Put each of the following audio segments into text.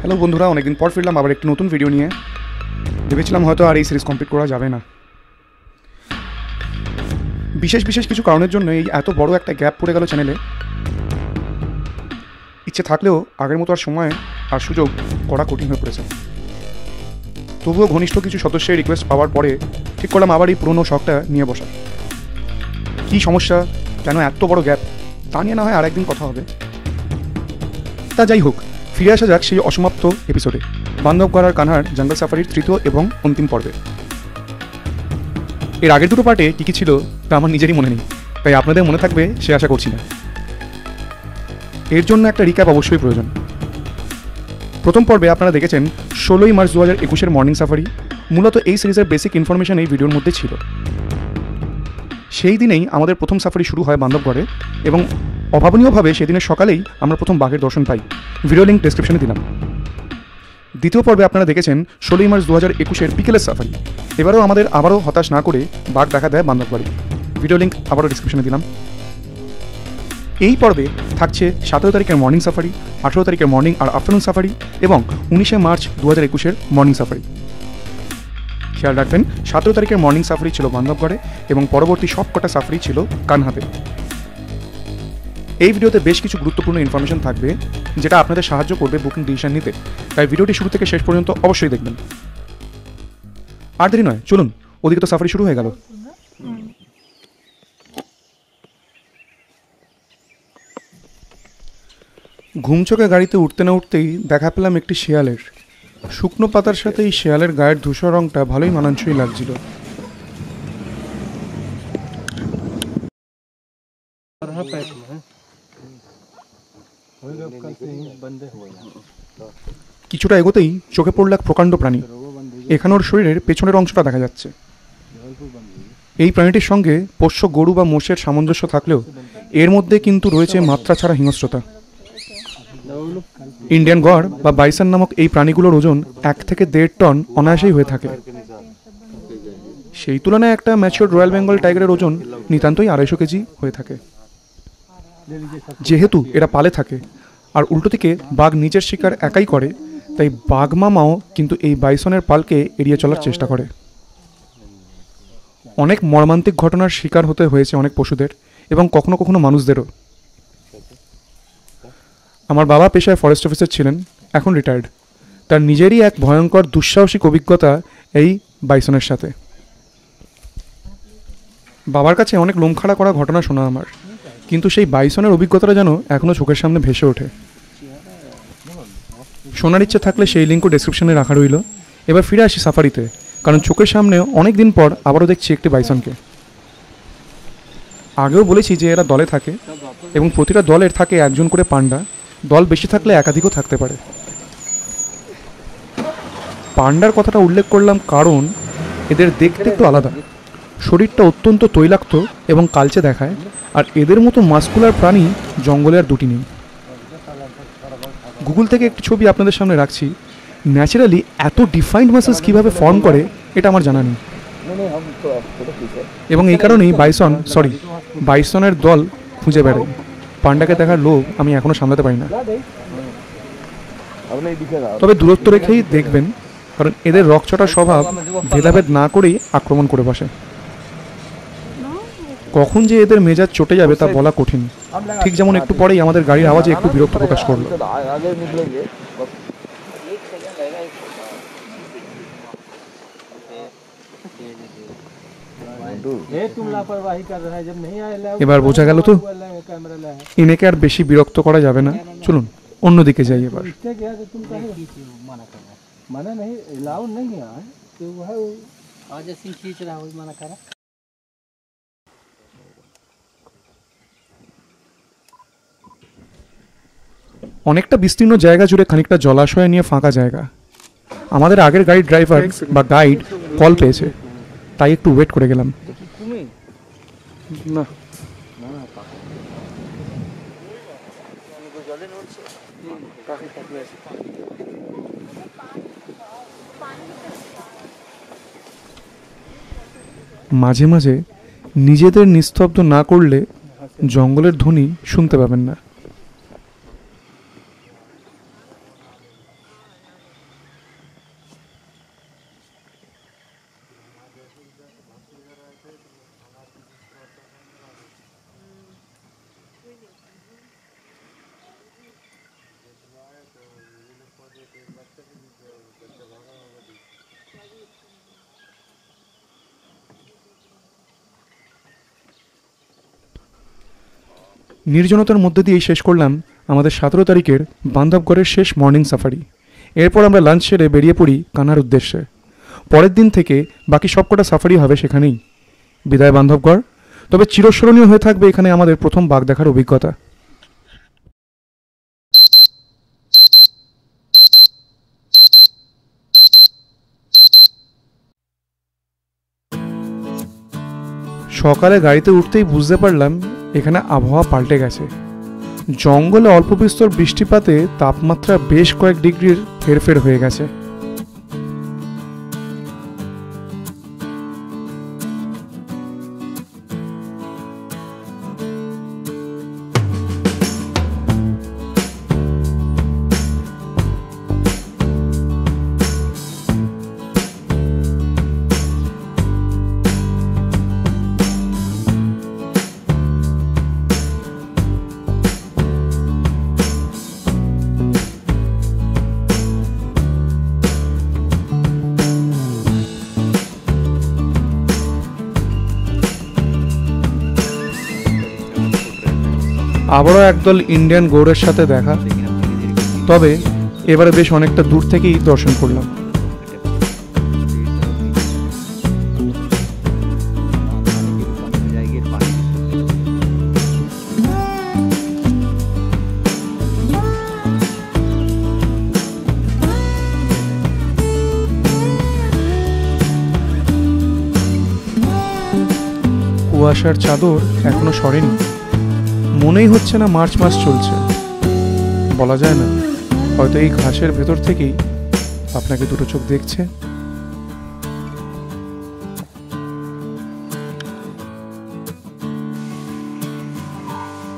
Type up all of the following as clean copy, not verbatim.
Hello বন্ধুরা, অনেকদিন পর ফিরলাম আবার একটি নতুন ভিডিও নিয়ে। ভেবেছিলাম হয়তো আর এই সিরিজ কমপ্লিট করা যাবে না, বিশেষ কিছু কারণের জন্য এই এত বড় একটা গ্যাপ পড়ে গেল চ্যানেলে। ইচ্ছে থাকলেও আগের মতো আর সময় আর সুযোগ করা কঠিন হয়ে পড়েছে। তবুও ঘনিষ্ঠ কিছু সদস্যের রিকোয়েস্ট পাওয়ার পরে ঠিক করলাম আবার এই পুরনো শখটা নিয়ে বসা। কী সমস্যা, কেন এত বড় গ্যাপ, তা নিয়ে না হয় আর একদিন কথা হবে। তা যাই হোক, ফিরে আসা যাক সেই অসমাপ্ত এপিসোডে, বান্ধবগড় আর কানহার জঙ্গল সাফারির তৃতীয় এবং অন্তিম পর্বে। এর আগের দুটো পার্টে কী কী ছিল তা আমার নিজেরই মনে নেই, তাই আপনাদের মনে থাকবে সে আশা করছি না। এর জন্য একটা রিক্যাপ অবশ্যই প্রয়োজন। প্রথম পর্বে আপনারা দেখেছেন 16ই মার্চ 2021-এর মর্নিং সাফারি। মূলত এই সিরিজের বেসিক ইনফরমেশন এই ভিডিওর মধ্যে ছিল। সেই দিনেই আমাদের প্রথম সাফারি শুরু হয় বান্ধবগড়ে, এবং অভাবনীয়ভাবে সেদিনের সকালেই আমরা প্রথম বাঘের দর্শন পাই। ভিডিও লিঙ্ক ডেসক্রিপশনে দিলাম। দ্বিতীয় পর্বে আপনারা দেখেছেন 16ই মার্চ 2021-এর বিকেলের সাফারি। এবারেও আমাদের হতাশ না করে বাঘ দেখা দেয় বান্ধবগড়ে। ভিডিও লিঙ্ক আবারও ডেসক্রিপশনে দিলাম। এই পর্বে থাকছে 17 তারিখের মর্নিং সাফারি, 18 তারিখের মর্নিং আর আফটারনুন সাফারি এবং 19শে মার্চ 2021-এর মর্নিং সাফারি। খেয়াল রাখবেন, 17 তারিখের মর্নিং সাফারি ছিল বান্ধবগড়ে এবং পরবর্তী সবকটা সাফারি ছিল কানহাতে। এই ভিডিওতে বেশ কিছু গুরুত্বপূর্ণ ইনফরমেশন থাকবে যেটা আপনাদের সাহায্য করবে বুকিং ডিসিশন নিতে, তাই ভিডিওটি শুরু থেকে শেষ পর্যন্ত অবশ্যই দেখবেন। আর দেরি নয়, চলুন, ওদিকে তো সাফারি শুরু হয়ে গেল। ঘুমচোখে গাড়িতে উঠতে না উঠতেই দেখা পেলাম একটি শেয়ালের। শুকনো পাতার সাথে এই শেয়ালের গায়ের ধূসর রঙটা ভালোই মানানসই লাগছিল। কিছুটা এগোতেই চোখে পড়ল এক প্রকাণ্ড প্রাণী। এখানে ওর শরীরের পেছনের অংশটা দেখা যাচ্ছে। এই প্রাণীটির সঙ্গে পোষ্য গরু বা মোষের সামঞ্জস্য থাকলেও এর মধ্যে কিন্তু রয়েছে মাত্রা ছাড়া হিংস্রতা। ইন্ডিয়ান গড় বা বাইসন নামক এই প্রাণীগুলোর ওজন 1 থেকে 1.5 টন অনায়াসেই হয়ে থাকে। সেই তুলনায় একটা ম্যাচিওর রয়্যাল বেঙ্গল টাইগারের ওজন নিতান্তই 250 কেজি হয়ে থাকে। যেহেতু এরা পালে থাকে আর উল্টো দিকে বাঘ নিজের শিকার একাই করে, তাই বাঘ মামাও কিন্তু এই বাইসনের পালকে এড়িয়ে চলার চেষ্টা করে। অনেক মর্মান্তিক ঘটনার শিকার হতে হয়েছে অনেক পশুদের এবং কখনো কখনো মানুষদেরও। আমার বাবা পেশায় ফরেস্ট অফিসার ছিলেন, এখন রিটায়ার্ড। তার নিজেরই এক ভয়ঙ্কর দুঃসাহসিক অভিজ্ঞতা এই বাইসনের সাথে। বাবার কাছে অনেক লোমখাড়া করা ঘটনা শোনা আমার, কিন্তু সেই বাইসনের অভিজ্ঞতাটা যেন এখনও চোখের সামনে ভেসে ওঠে। শোনার ইচ্ছে থাকলে সেই লিঙ্কও ডেসক্রিপশনে রাখা রইল। এবার ফিরে আসি সাফারিতে, কারণ চোখের সামনে অনেক দিন পর আবারও দেখছি একটি বাইসনকে। আগেও বলেছি যে এরা দলে থাকে এবং প্রতিটা দলের থাকে একজন করে পান্ডা। দল বেশি থাকলে একাধিকও থাকতে পারে। পান্ডার কথাটা উল্লেখ করলাম কারণ এদের দেখতে একটু আলাদা। শরীরটা অত্যন্ত তৈলাক্ত এবং কালচে দেখায়, আর এদের মতো মাস্কুলার প্রাণী জঙ্গলে আর দুটি নেই। গুগল থেকে একটি ছবি আপনাদের সামনে রাখছি। ন্যাচারালি এত ডিফাইন্ড মাসেলস কীভাবে ফর্ম করে এটা আমার জানা নেই, এবং এই কারণেই বাইসনের দল খুঁজে বেড়াই। পান্ডাকে দেখার লোভ আমি এখনো সামলাতে পারি না। তবে দূরত্ব রেখেই দেখবেন, কারণ এদের রকচটা স্বভাব ভেদাভেদ না করেই আক্রমণ করে বসে। কখন যে এদের মেজাজ চটে যাবে তা বলা কঠিন। ঠিক যেমন একটু পরেই আমাদের গাড়ির আওয়াজে একটু বিরক্ত প্রকাশ করলো। এবার বোঝা গেল তো, ইনেকে আর বেশি বিরক্ত করা যাবে না। চলুন অন্যদিকে যাই এবার। অনেকটা বিস্তীর্ণ জায়গা জুড়ে খানিকটা জলাশয় নিয়ে ফাঁকা জায়গা। আমাদের আগের গাড়ির ড্রাইভার বা গাইড কল পেয়েছে, তাই একটু ওয়েট করে গেলাম। না, মাঝে মাঝে নিজেদের নিস্তব্ধ না করলে জঙ্গলের ধ্বনি শুনতে পাবেন না। নির্জনতার মধ্যে দিয়েই শেষ করলাম আমাদের 17 তারিখের বান্ধবগড়ের শেষ মর্নিং সাফারি। এরপর আমরা লাঞ্চ সেরে বেরিয়ে পড়ি কানার উদ্দেশ্যে। পরের দিন থেকে বাকি সবকটা সাফারি হবে সেখানেই। বিদায় বান্ধবগড়। তবে চিরস্মরণীয় হয়ে থাকবে এখানে আমাদের প্রথম বাঘ দেখার অভিজ্ঞতা। সকালে গাড়িতে উঠতেই বুঝতে পারলাম এখানে আবহাওয়া পাল্টে গেছে। জঙ্গলে অল্প বিস্তর বৃষ্টিপাতে তাপমাত্রা বেশ কয়েক ডিগ্রির হেরফের হয়ে গেছে। আবারও একদল ইন্ডিয়ান গৌড়ের সাথে দেখা, তবে এবারে বেশ অনেকটা দূর থেকেই দর্শন করলাম। কুয়াশার চাদর এখনো সরেনি। মনেই হচ্ছে না মার্চ মাস চলছে। বলা যায় না, হয়তো এই ঘাসের ভেতর থেকেই আপনাকে দুটো চোখ দেখছে।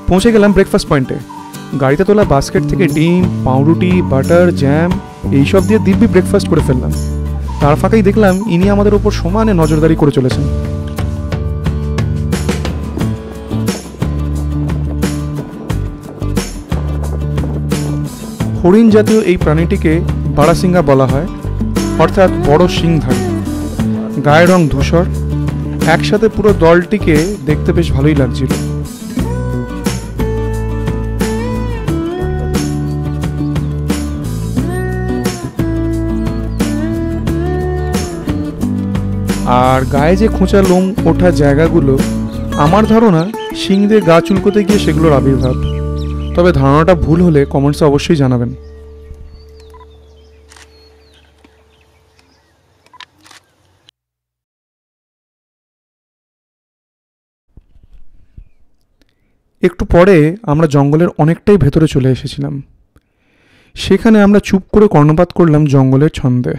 পৌঁছে গেলাম ব্রেকফাস্ট পয়েন্টে। গাড়িতে তোলা বাস্কেট থেকে ডিম, পাউরুটি, বাটার, জ্যাম এইসব দিয়ে দিব্যি ব্রেকফাস্ট করে ফেললাম। তার ফাঁকেই দেখলাম ইনি আমাদের ওপর সমানে নজরদারি করে চলেছেন। হরিণ জাতীয় এই প্রাণীটিকে বারাসিঙ্গা বলা হয়, অর্থাৎ বড় শিংধারী। গায়ের রং ধূসর। একসাথে পুরো দলটিকে দেখতে বেশ ভালোই লাগছিল। আর গায়ে যে খোঁচা লোম ওঠা জায়গাগুলো, আমার ধারণা শিং দিয়ে গা চুলকোতে গিয়ে সেগুলোর আবির্ভাব। তবে ধারণাটা ভুল হলে কমেন্টসে অবশ্যই জানাবেন। একটু পরে আমরা জঙ্গলের অনেকটাই ভেতরে চলে এসেছিলাম। সেখানে আমরা চুপ করে কর্ণপাত করলাম জঙ্গলের ছন্দে।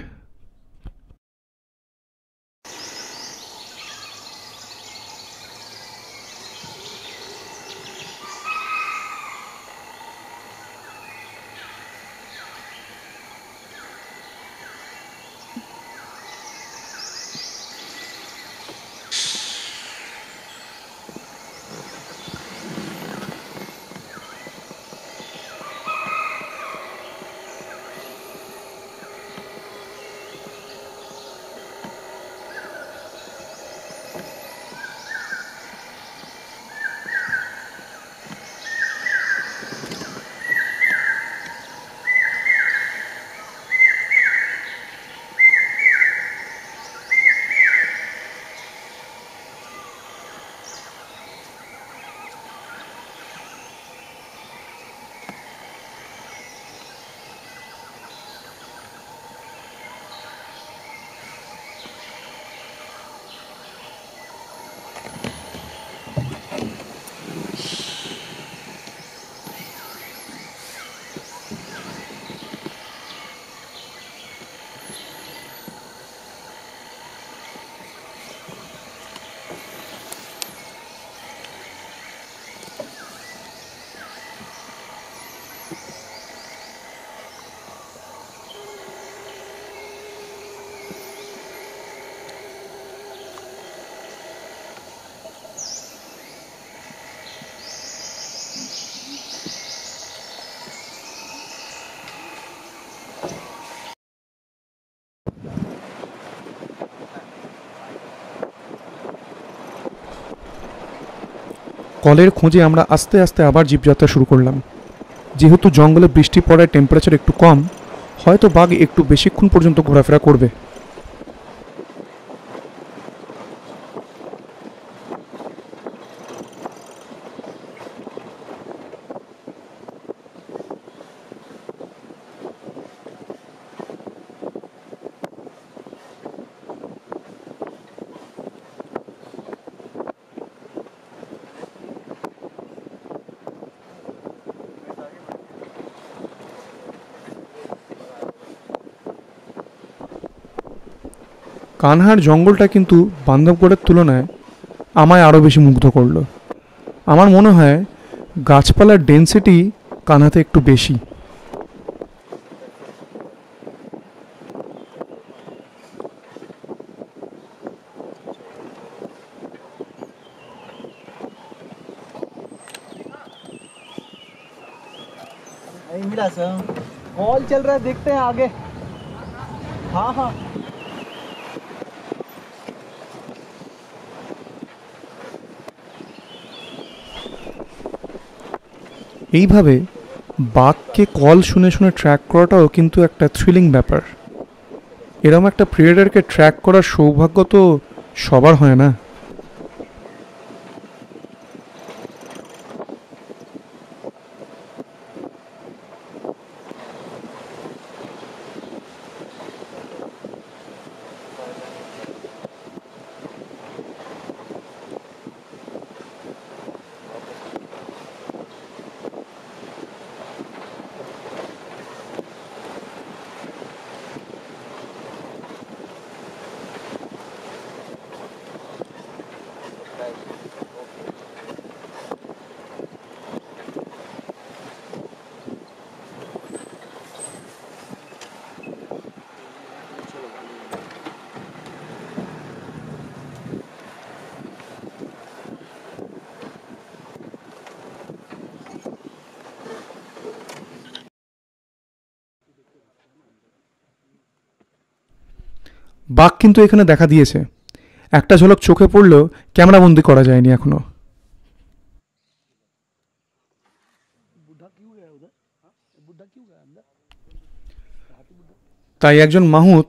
কলের খোঁজে আমরা আস্তে আস্তে আবার জীবযাত্রা শুরু করলাম। যেহেতু জঙ্গলে বৃষ্টি পড়ায় টেম্পারেচার একটু কম, হয়তো বাঘ একটু বেশিক্ষণ পর্যন্ত ঘোরাফেরা করবে। কানহার জঙ্গলটা কিন্তু বান্ধবগড়ের তুলনায় আমায় আরও বেশি মুগ্ধ করলো। আমার মনে হয় গাছপালার ডেন্সিটি কানহাতে একটু বেশি। मिला सर कॉल चल रहा है, देखते हैं आगे। हाँ हाँ এইভাবে বাঘকে কল শুনে শুনে ট্র্যাক করাটাও কিন্তু একটা থ্রিলিং ব্যাপার। এরকম একটা প্রিডেটরকে ট্র্যাক করার সৌভাগ্য তো সবার হয় না। বাঘ কিন্তু এখানে দেখা দিয়েছে, একটা ঝলক চোখে পড়লেও ক্যামেরাবন্দি করা যায়নি এখনো। তাই একজন মাহুত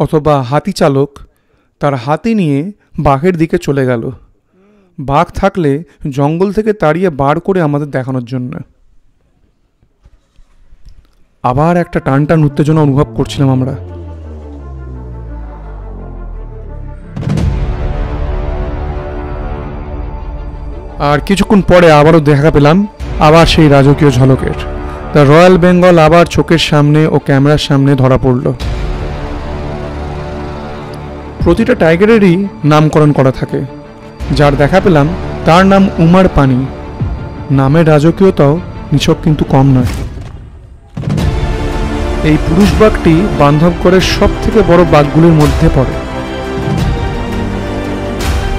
অথবা হাতি চালক তার হাতি নিয়ে বাঘের দিকে চলে গেল, বাঘ থাকলে জঙ্গল থেকে তাড়িয়ে বার করে আমাদের দেখানোর জন্য। আবার একটা টানটান উত্তেজনা অনুভব করছিলাম আমরা। আর কিছুক্ষণ পরে আবারও দেখা পেলাম আবার সেই রাজকীয় ঝলকের। দ্য রয়্যাল বেঙ্গল আবার চোখের সামনে ও ক্যামেরার সামনে ধরা পড়ল। প্রতিটা টাইগারেরই নামকরণ করা থাকে, যার দেখা পেলাম তার নাম উমার পানি। নামের রাজকীয়তাও নিছক কিন্তু কম নয়। এই পুরুষ বাঘটি বান্ধবগড়ের সব থেকে বড় বাঘগুলির মধ্যে পড়ে।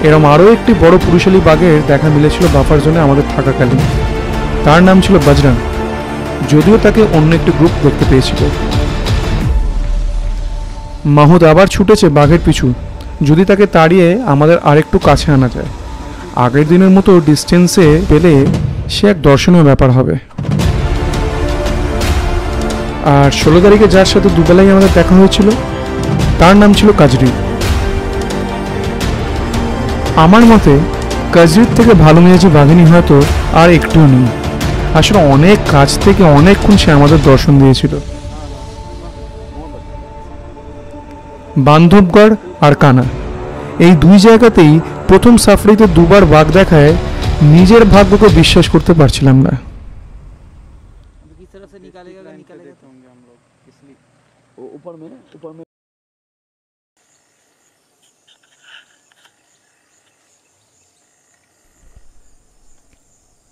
এরম আরও একটি বড় পুরুষালী বাঘের দেখা মিলেছিল বাফার জোনে আমাদের থাকাকালীন। তার নাম ছিল বজরং, যদিও তাকে অন্য একটি গ্রুপ দেখতে পেয়েছিল। মাহুদ আবার ছুটেছে বাঘের পিছু, যদি তাকে তাড়িয়ে আমাদের আরেকটু কাছে আনা যায়। আগের দিনের মতো ডিস্টেন্সে পেলে সে এক দর্শনীয় ব্যাপার হবে। আর 16 তারিখে যার সাথে দুবেলাই আমাদের দেখা হয়েছিল তার নাম ছিল কাজরি। আমার মতে কাজরির থেকে ভালো মেয়েছি বাঘিনী হয়তো আর একটুও নেই। আসলে অনেক কাছ থেকে অনেকক্ষণ সে আমাদের দর্শন দিয়েছিল। বান্ধবগড় আর কানা এই দুই জায়গাতেই প্রথম সাফারিতে দুবার বাঘ দেখায় নিজের ভাগ্যকে বিশ্বাস করতে পারছিলাম না।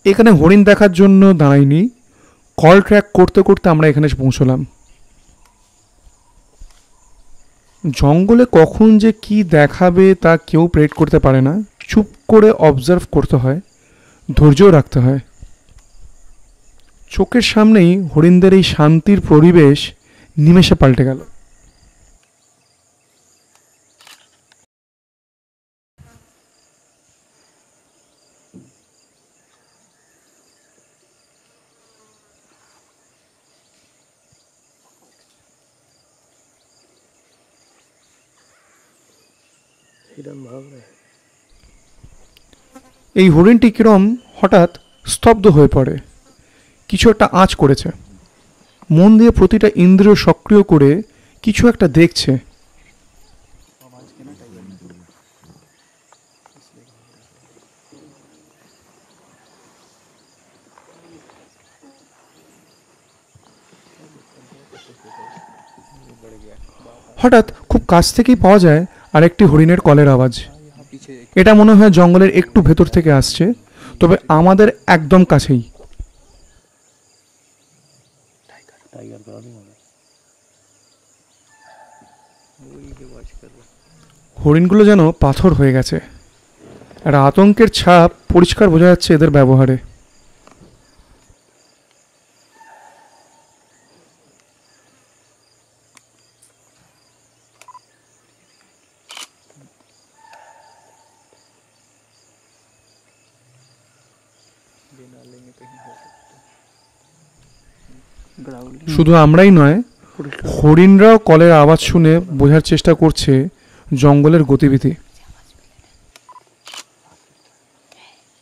এখানে হরিণ দেখার জন্য দাঁড়াইনি, কল ট্র্যাক করতে করতে আমরা এখানে এসে পৌঁছলাম। জঙ্গলে কখন যে কি দেখাবে তা কেউ প্রেডিক্ট করতে পারে না। চুপ করে অবজার্ভ করতে হয়, ধৈর্যও রাখতে হয়। চোখের সামনেই হরিণদের এই শান্তির পরিবেশ নিমেষে পাল্টে গেল। हिरन भाग रहे हैं। এই হরিণটি কিরম হঠাৎ স্তব্ধ হয়ে পড়ে, কিছু একটা আঁচ করেছে। মন দিয়ে প্রতিটা ইন্দ্রিয় সক্রিয় করে কিছু একটা দেখছে। হঠাৎ খুব কাছ থেকেই পাওয়া যায় আরেকটি হরিণের কলের আওয়াজ। এটা মনে হয় জঙ্গলের একটু ভেতর থেকে আসছে, তবে আমাদের একদম কাছেই। टाइगर क्रॉसिंग हो रहा है, वही के वॉच कर रहा है। হরিণগুলো যেন পাথর হয়ে গেছে, একটা আতঙ্কের ছাপ পরিষ্কার বোঝা যাচ্ছে এদের ব্যবহারে। बिना लेंगे कहीं हो सकता है। ग्राउंडिंग শুধু আমরাই নয়, হরিণরাও কলের আওয়াজ শুনে বোঝার চেষ্টা করছে জঙ্গলের গতিবিধি।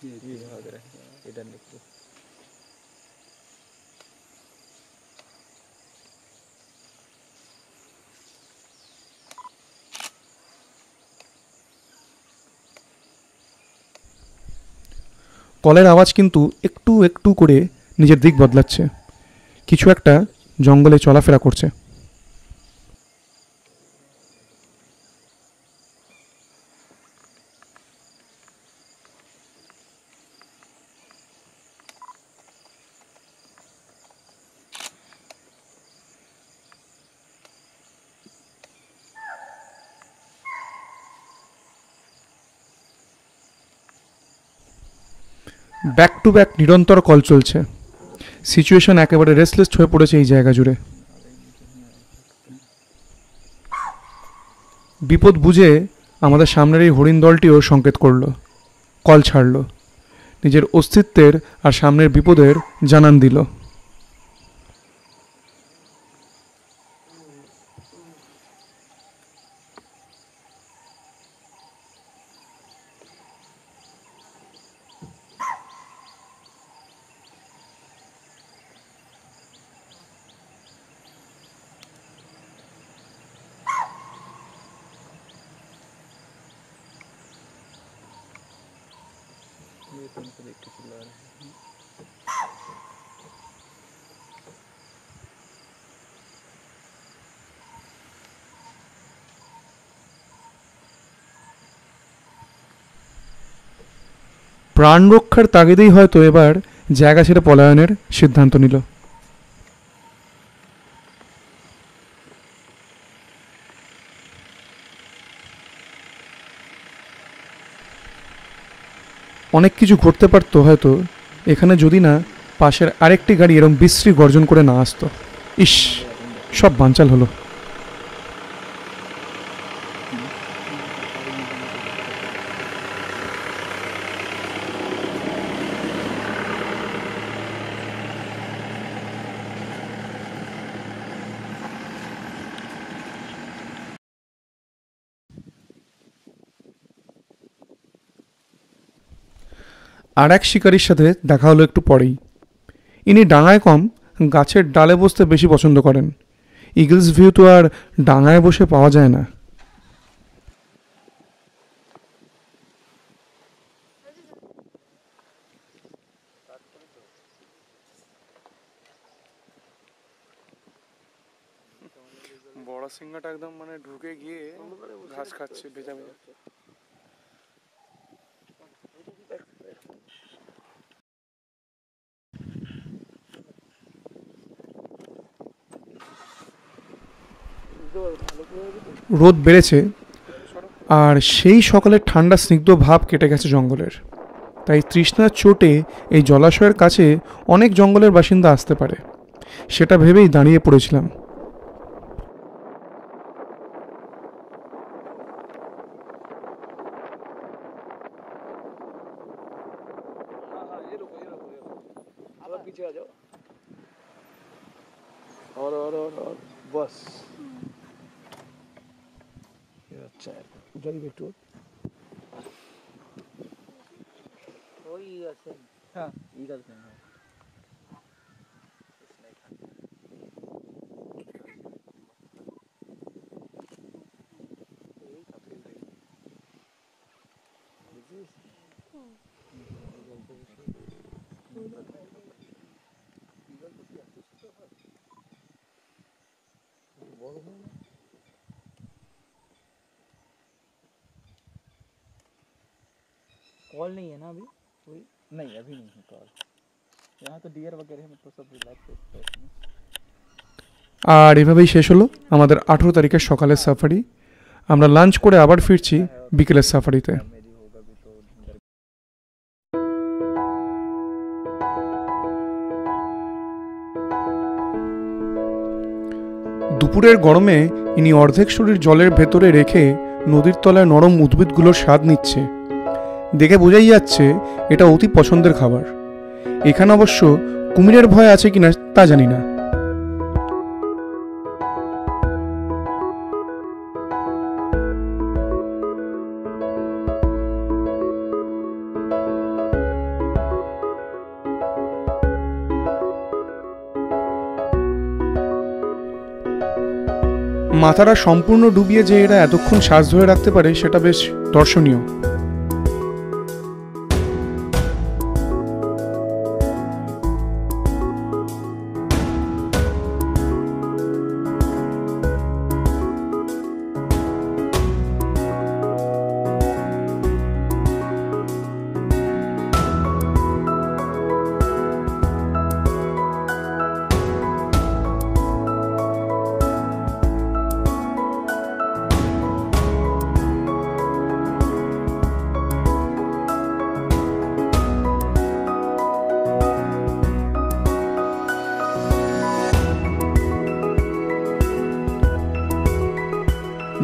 ये भाग रहा है इधर निकलो। কলের আওয়াজ কিন্তু একটু একটু করে নিজের দিক বদলাচ্ছে, কিছু একটা জঙ্গলে চলাফেরা করছে। ব্যাক টু ব্যাক নিরন্তর কল চলছে। সিচুয়েশন একেবারে রেসলেস হয়ে পড়েছে এই জায়গা জুড়ে। বিপদ বুঝে আমাদের সামনের এই হরিণ দলটিও সংকেত করলো, কল ছাড়লো, নিজের অস্তিত্বের আর সামনের বিপদের জানান দিল। ये तुमको देख के चिल्ला रहे हैं। প্রাণ রক্ষার তাগিদেই হয়তো এবার জায়গা ছেড়ে পলায়নের সিদ্ধান্ত নিল। অনেক কিছু ঘটতে পারতো হয়তো এখানে, যদি না পাশের আরেকটি গাড়ি এরম বিশ্রী গর্জন করে না আসতো। ইস, সব বানচাল হলো। আর এক শিকারীর সাথে দেখা হলো একটু পরেই। ইনি ডাঙায় কম, গাছের ডালে বসতে বেশি পছন্দ করেন। ইগলস ভিউ তো আর ডাঙায় বসে পাওয়া যায় না। বড় সিংহাটা একদম মানে ঢুকে গিয়ে ঘাস খাচ্ছে ভেজা ভেজা। রোদ বেড়েছে, আর সেই সকালের ঠান্ডা স্নিগ্ধ ভাব কেটে গেছে জঙ্গলের। তাই তৃষ্ণার চোটে এই জলাশয়ের কাছে অনেক জঙ্গলের বাসিন্দা আসতে পারে, সেটা ভেবেই দাঁড়িয়ে পড়েছিলাম। पीछे आ जाओ और बस ये अच्छा है, जल्दी बैठो। हाँ ईगल सिंह है। कॉल नहीं है ना अभी कोई? नहीं अभी नहीं है कॉल। यहाँ तो डियर वगैरह में तो सब रिलैक्स है। আর এভাবেই শেষ হলো আমাদের 18 তারিখের সকালের সাফারি। আমরা লাঞ্চ করে আবার ফিরছি বিকেলের সাফারিতে। मेरी होगा भी तो দুপুরের গরমে ইনি অর্ধেক শরীর জলের ভেতরে রেখে নদীর তলায় নরম উদ্ভিদগুলোর স্বাদ নিচ্ছে। দেখে বোঝাই যাচ্ছে এটা অতি পছন্দের খাবার। এখানে অবশ্য কুমিরের ভয় আছে কিনা তা জানি না। মাথাটা সম্পূর্ণ ডুবিয়ে যে এরা এতক্ষণ শ্বাস ধরে রাখতে পারে সেটা বেশ দর্শনীয়।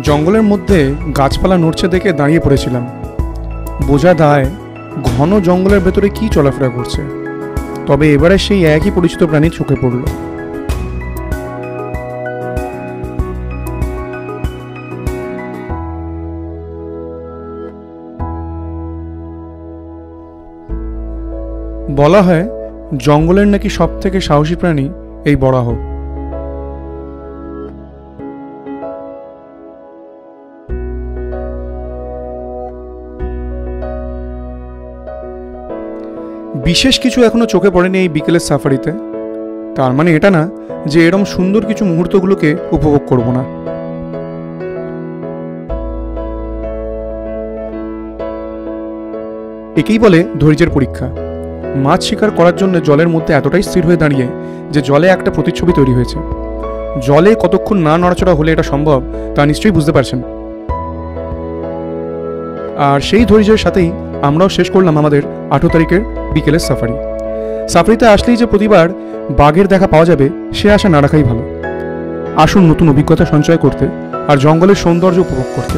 জঙ্গলের মধ্যে গাছপালা নড়ছে দেখে দাঁড়িয়ে পড়েছিলাম। বোঝা দায় ঘন জঙ্গলের ভেতরে কি চলাফেরা করছে। তবে এবারে সেই একই পরিচিত প্রাণী চোখে পড়ল। বলা হয় জঙ্গলের নাকি সব থেকে সাহসী প্রাণী এই বরাহ। বিশেষ কিছু এখনো চোখে পড়েনি এই বিকেলের সাফারিতে। তার মানে এটা না যে এরম সুন্দর কিছু মুহূর্তগুলোকে উপভোগ করব না। একেই বলে ধৈর্যের পরীক্ষা। মাছ শিকার করার জন্য জলের মধ্যে এতটাই স্থির হয়ে দাঁড়িয়ে যে জলে একটা প্রতিচ্ছবি তৈরি হয়েছে। জলে কতক্ষণ না নড়াচড়া হলে এটা সম্ভব তা নিশ্চয়ই বুঝতে পারছেন। আর সেই ধৈর্যের সাথেই আমরাও শেষ করলাম আমাদের 18 তারিখের বিকেলের সাফারি। সাফারিতে আসলেই যে প্রতিবার বাঘের দেখা পাওয়া যাবে সে আশা না রাখাই ভালো। আসুন নতুন অভিজ্ঞতা সঞ্চয় করতে আর জঙ্গলের সৌন্দর্য উপভোগ করতে।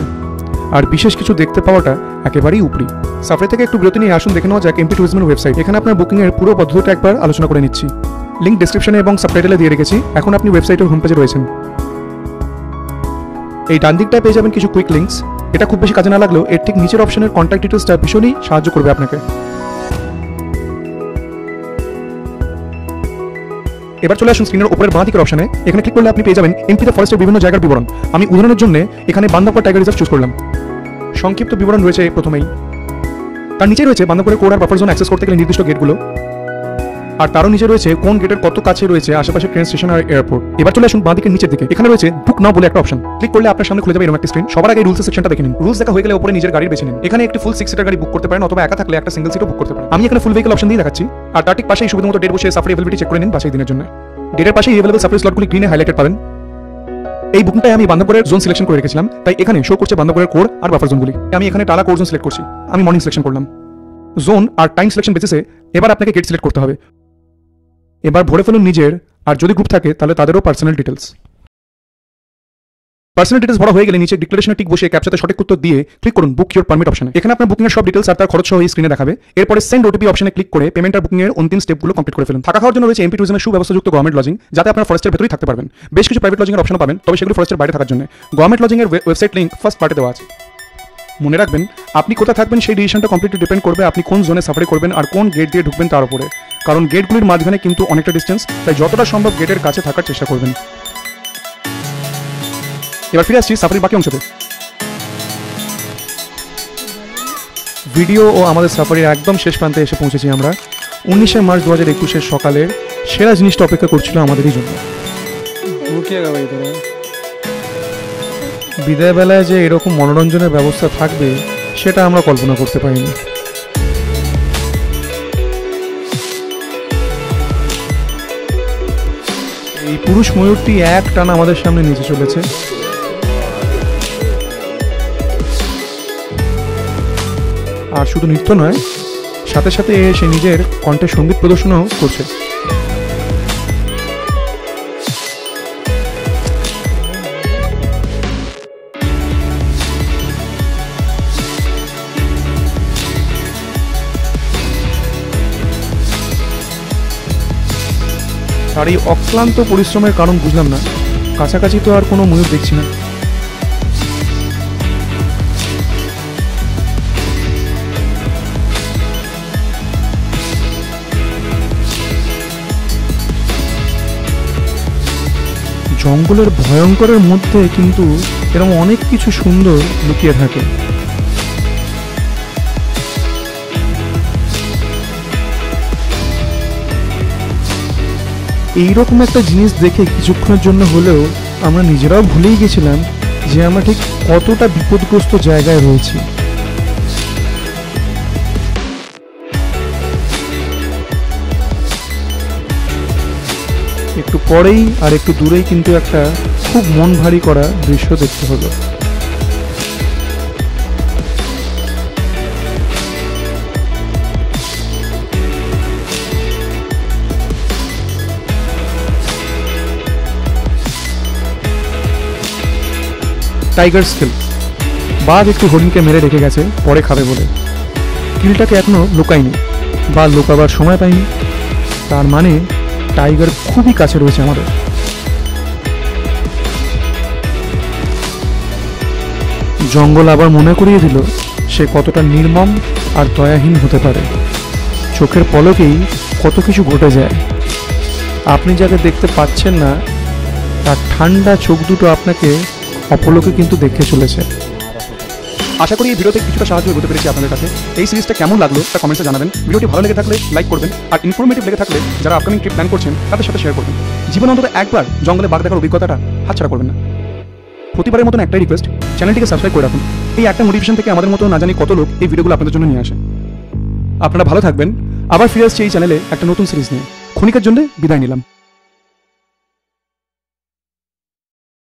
আর বিশেষ কিছু দেখতে পাওয়াটা একেবারেই উপরি। সাফারি থেকে একটু বিরতি নিয়ে আসুন দেখে নেওয়া যাক এমপি ট্যুরিজমের ওয়েবসাইট। এখানে আপনার বুকিংয়ের পুরো পদ্ধতিটা একবার আলোচনা করে নিচ্ছি। লিঙ্ক ডেসক্রিপশনে এবং সাবটাইটেলে দিয়ে রেখেছি। এখন আপনি ওয়েবসাইটের হোম পেজে রয়েছেন। এই ডান দিকটায় পেয়ে যাবেন কিছু কুইক লিঙ্কস। এটা খুব বেশি কাজে না লাগলেও এর ঠিক নিচের অপশনের কন্ট্যাক্ট ডিটেলসটা ভীষণই সাহায্য করবে আপনাকে। এবার চলে আসুন স্ক্রিনের উপরের বাঁ দিকের অপশনে। এখানে ক্লিক করলে আপনি পেয়ে যাবেন এমপি দ্য ফরেস্টের বিভিন্ন জায়গার বিবরণ। আমি উদাহরণের জন্য এখানে বান্দাপুর টাইগার রিজার্ভ চুজ করলাম। সংক্ষিপ্ত বিবরণ রয়েছে প্রথমেই। তার নিচে রয়েছে বান্দাপুরের কোর আর বাফার জোন অ্যাক্সেস করতে গেলে নির্দিষ্ট গেটগুলো। আর তারও নিচে রয়েছে কোন গেটের কত কাছে রয়েছে আশেপাশে ট্রেন স্টেশন আর এয়ারপোর্ট। এবার চলে আসুন বাঁ দিকের নিচের দিকে। এখানে রয়েছে বুক নাও বলে একটা অপশন। ক্লিক করলে আপনার সামনে খুলে যাবে এরকম একটা স্ক্রিন। সবার আগে রুলস সেকশনটা দেখে নিন। রুলস দেখা হয়ে গেলে উপরে নিজের গাড়ি বেছে নিন। এখানে একটি ফুল 6 সিটার গাড়ি বুক করতে পারেন অথবা একা থাকলে একটা সিঙ্গেল সিটও বুক করতে পারেন। আমি এখানে ফুল ভেহিকল অপশন দিয়ে দেখাচ্ছি। আর তার ঠিক পাশেই সুবিধামতো ডেট বসে সাফারি অ্যাভেলেবিলিটি চেক করে নিন বাসাই দিনের জন্য। ডেটের পাশেই অ্যাভেলেবল সাফারি স্লটগুলি গ্রিনে হাইলাইটেড পাবেন। এই বুকিংটাই আমি বান্দাপুরের জোন সিলেকশন করে রেখেছিলাম, তাই এখানে শো করছে বান্দাপুরের কোর আর বাফার জোনগুলি। আমি এখানে টালা কোর জোন সিলেক্ট করছি। আমি মর্নিং সিলেকশন করলাম। জোন আর টাইম সিলেকশন বেসিসে এবার আপনাকে গেট সিলেক্ট করতে হবে। এবার ভরে ফেলুন নিজের, আর যদি গ্রুপ থাকে তাহলে তাদেরও পার্সোনাল ডিটেলস। পার্সোনাল ডিটেলস ভরা হয়ে গেলে নিচে ডিক্লারেশনে টিক বসে ক্যাপচাতে সঠিক উত্তর দিয়ে ক্লিক করুন বুক ইউর পারমিট অপশনে। এখানে আপনার বুকিং এর সব ডিটেলস আর তার খরচ সহ এই স্ক্রিনে দেখাবে। এরপরে সেন্ড ওটিপি অপশনে ক্লিক করে পেমেন্ট আর বুকিং এর অন্তিম স্টেপগুলো কমপ্লিট করে ফেলুন। থাকা খাওয়ার জন্য রয়েছে এমপি ট্যুরিজমের সুব্যবস্থাযুক্ত গভর্নমেন্ট লজিং, যাতে আপনার ফরেস্টের ভেতরেই থাকতে পারবেন। বেশ কিছু প্রাইভেট লজিং এর অপশনও পাবেন, তবে সেগুলো ফরেস্টের বাইরে থাকার জন্য। গভর্নমেন্ট লজিং এর ওয়েবসাইট লিংক ফার্স্ট পার্টে দেওয়া আছে। মনে রাখবেন, আপনি কোথায় থাকবেন সেই ডিসিশনটা কমপ্লিটলি ডিপেন্ড করবে আপনি কোন জোনে সাফারি করবেন আর কোন গেট দিয়ে ঢুকবেন তার উপরে। কারণ গেটগুলির মাঝখানে কিন্তু অনেকটা ডিস্টেন্স, তাই যতটা সম্ভব গেটের কাছে থাকার চেষ্টা করবেন। এবার ফিরে আসছি সাফারির বাকি অংশতে। ভিডিও ও আমাদের সাফারির একদম শেষ প্রান্তে এসে পৌঁছেছি আমরা। 19শে মার্চ 2021 সকালের সেরা জিনিসটা অপেক্ষা করছিল আমাদেরই জন্য। বিদায় বেলায় যে এরকম মনোরঞ্জনের ব্যবস্থা থাকবে সেটা আমরা কল্পনা করতে পারিনি। এই পুরুষ ময়ূরটি এক টানা আমাদের সামনে নিচে চলেছে। আর শুধু নৃত্য নয়, সাথে সাথে সে নিজের কণ্ঠে সঙ্গীত প্রদর্শনও করছে। আর এই অক্লান্ত পরিশ্রমের কারণ বুঝলাম না, কাছাকাছি তো আর কোনো ময়ূর দেখছি না। জঙ্গলের ভয়ঙ্করের মধ্যে কিন্তু এরকম অনেক কিছু সুন্দর লুকিয়ে থাকে। এইরকম একটা জিনিস দেখে কিছুক্ষণের জন্য হলেও আমরা নিজেরাও ভুলেই গেছিলাম যে আমরা ঠিক কতটা বিপদগ্রস্ত জায়গায় রয়েছি। একটু পরেই আর একটু দূরেই কিন্তু একটা খুব মন ভারী করা দৃশ্য দেখতে হলো। Tiger skill. বাঘ একটু হরিণকে মেরে রেখে গেছে পরে খাবে বলে। কিলটাকে এখনো লুকায়নি বা লুকাবার সময় পাইনি, তার মানে টাইগার খুবই কাছে রয়েছে আমাদের। জঙ্গল আবার মনে করিয়ে দিল সে কতটা নির্মম আর দয়াহীন হতে পারে। চোখের পলকেই কত কিছু ঘটে যায়। আপনি যাকে দেখতে পাচ্ছেন না তার ঠান্ডা চোখ দুটো আপনাকে অপলকে কিন্তু দেখে চলেছে। আশা করি এই ভিডিওতে কিছুটা সাহায্য করতে পেরেছি আপনাদের কাছে। এই সিরিজটা কেমন লাগলো তা কমেন্টে জানাবেন। ভিডিওটি ভালো লেগে থাকলে লাইক করবেন, আর ইনফরমেটিভ লেগে থাকলে যারা আপকামিং ট্রিপ প্ল্যান করছেন তাদের সাথে শেয়ার করবেন। জীবনে অন্তত একবার জঙ্গলে বাঘ দেখার অভিজ্ঞতাটা হাতছাড়া করবেন না। প্রতিবারের মতন একটাই রিকোয়েস্ট, চ্যানেলটিকে সাবস্ক্রাইব করে রাখুন। এই একটা মোটিভেশন থেকে আমাদের মতো না জানি কত লোক এই ভিডিওগুলো আপনাদের জন্য নিয়ে আসে। আপনারা ভালো থাকবেন। আবার ফিরে আসছি এই চ্যানেলে একটা নতুন সিরিজ নিয়ে। ক্ষণিকের জন্য বিদায় নিলাম।